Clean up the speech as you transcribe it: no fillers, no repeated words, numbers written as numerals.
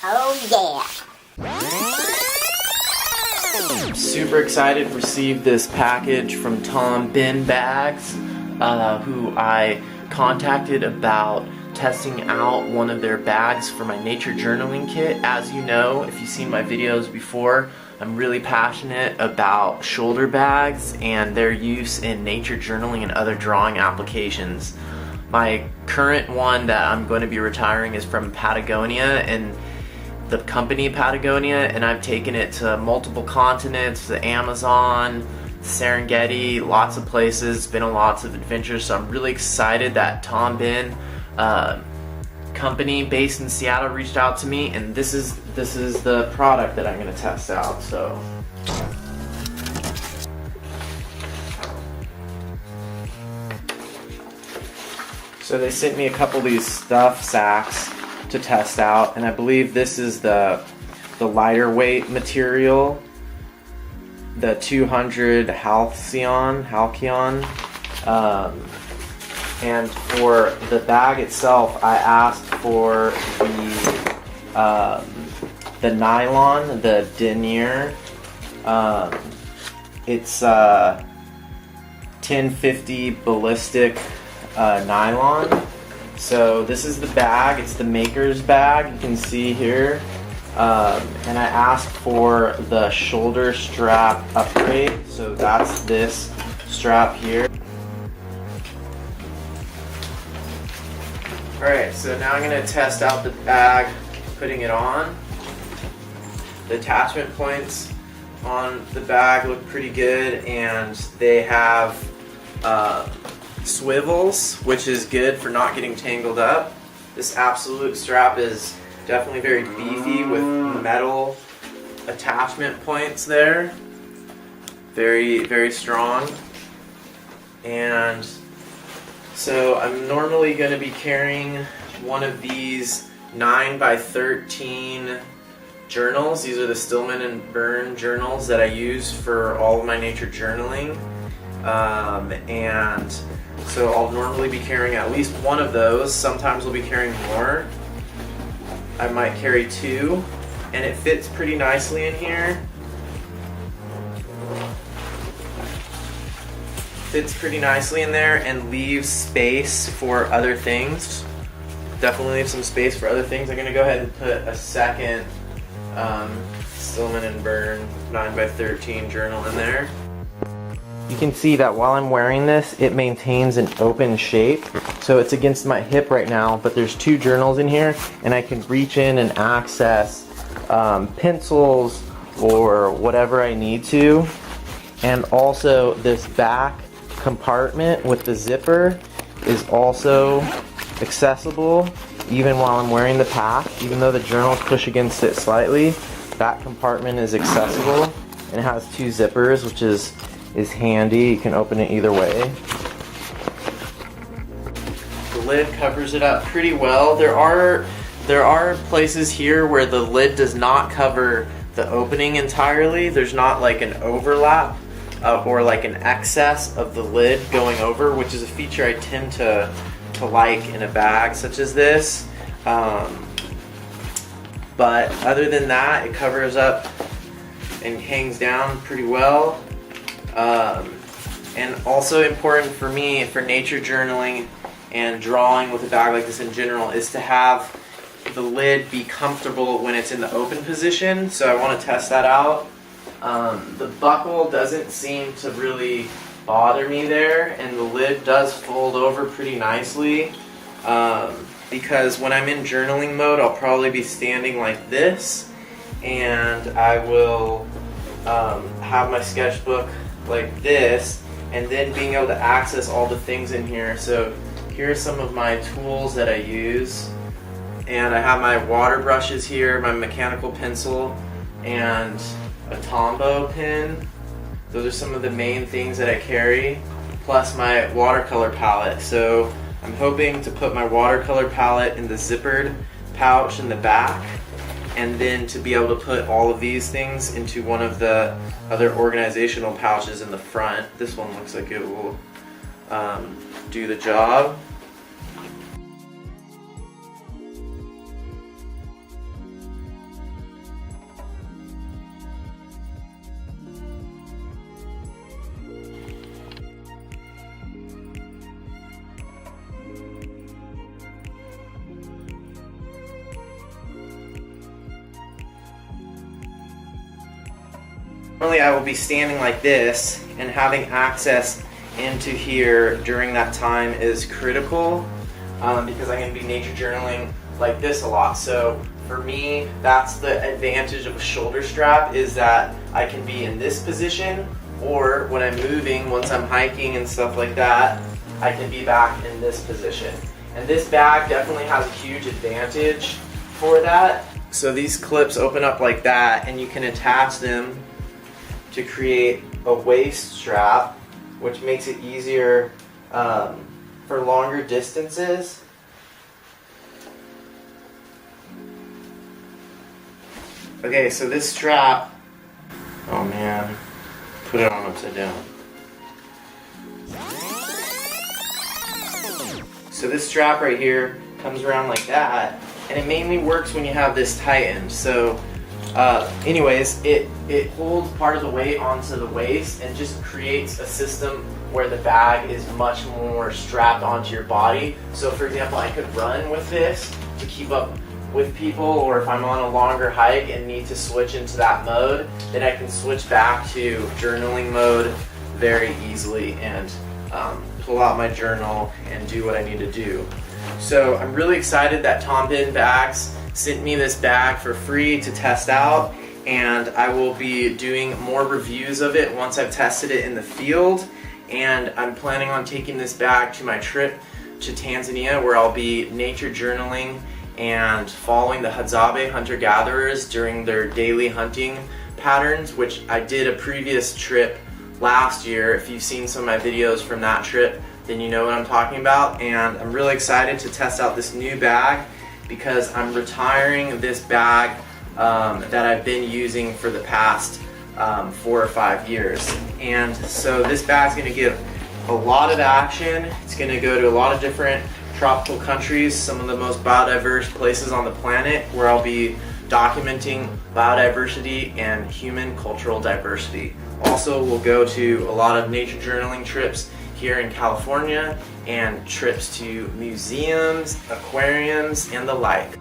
Oh yeah! I'm super excited to receive this package from Bihn Bags, who I contacted about testing out one of their bags for my nature journaling kit. As you know, if you've seen my videos before, I'm really passionate about shoulder bags and their use in nature journaling and other drawing applications. My current one that I'm going to be retiring is from Patagonia, and the company Patagonia, and I've taken it to multiple continents, the Amazon, Serengeti, lots of places, been on lots of adventures, so I'm really excited that Bihn company based in Seattle reached out to me, and this is the product that I'm going to test out. So they sent me a couple of these stuff sacks to test out, and I believe this is the lighter weight material, the 200 halcyon, and for the bag itself, I asked for the nylon, the denier. It's 1050 ballistic nylon. So this is the bag. It's the maker's bag, you can see here. And I asked for the shoulder strap upgrade. So that's this strap here. Alright, so now I'm going to test out the bag, putting it on. The attachment points on the bag look pretty good, and they have swivels, which is good for not getting tangled up. This absolute strap is definitely very beefy with metal attachment points there. Very, very strong. And so I'm normally going to be carrying one of these 9x13 journals. These are the Stillman and Byrne journals that I use for all of my nature journaling. And so I'll normally be carrying at least one of those. Sometimes I'll be carrying more. I might carry two, and it fits pretty nicely in here. Fits pretty nicely in there and leaves space for other things. Definitely leave some space for other things. I'm going to go ahead and put a second Stillman and Byrne 9x13 journal in there. You can see that while I'm wearing this, it maintains an open shape. So it's against my hip right now, but there's two journals in here, and I can reach in and access pencils or whatever I need to. And also this back compartment with the zipper is also accessible even while I'm wearing the pack. Even though the journals push against it slightly, that compartment is accessible, and it has two zippers, which is handy. You can open it either way. The lid covers it up pretty well. There are places here where the lid does not cover the opening entirely. There's not like an overlap or like an excess of the lid going over, which is a feature I tend to like in a bag such as this. But other than that, it covers up and hangs down pretty well. And also important for me for nature journaling and drawing with a bag like this in general is to have the lid be comfortable when it's in the open position. So I want to test that out. The buckle doesn't seem to really bother me there, and the lid does fold over pretty nicely, because when I'm in journaling mode, I'll probably be standing like this, and I will have my sketchbook like this, and then being able to access all the things in here. So here are some of my tools that I use, and I have my water brushes here, my mechanical pencil, and a Tombow pen. Those are some of the main things that I carry, plus my watercolor palette. So I'm hoping to put my watercolor palette in the zippered pouch in the back, and then to be able to put all of these things into one of the other organizational pouches in the front. This one looks like it will do the job. . Normally I will be standing like this, and having access into here during that time is critical because I'm going to be nature journaling like this a lot. So for me, that's the advantage of a shoulder strap, is that I can be in this position, or when I'm moving, once I'm hiking and stuff like that, I can be back in this position. And this bag definitely has a huge advantage for that. So these clips open up like that, and you can attach them to create a waist strap, which makes it easier for longer distances. Okay, so this strap, oh man, put it on upside down. So this strap right here comes around like that, and it mainly works when you have this tightened. So anyways, it holds part of the weight onto the waist and just creates a system where the bag is much more strapped onto your body. So for example, I could run with this to keep up with people, or if I'm on a longer hike and need to switch into that mode, then I can switch back to journaling mode very easily and pull out my journal and do what I need to do. So I'm really excited that Bihn Bags sent me this bag for free to test out, and I will be doing more reviews of it once I've tested it in the field. And I'm planning on taking this bag to my trip to Tanzania, where I'll be nature journaling and following the Hadzabe hunter-gatherers during their daily hunting patterns, which I did a previous trip last year. If you've seen some of my videos from that trip, then you know what I'm talking about. And I'm really excited to test out this new bag because I'm retiring this bag that I've been using for the past 4 or 5 years. And so this bag's gonna get a lot of action. It's gonna go to a lot of different tropical countries, some of the most biodiverse places on the planet, where I'll be documenting biodiversity and human cultural diversity. Also, we'll go to a lot of nature journaling trips here in California and trips to museums, aquariums, and the like.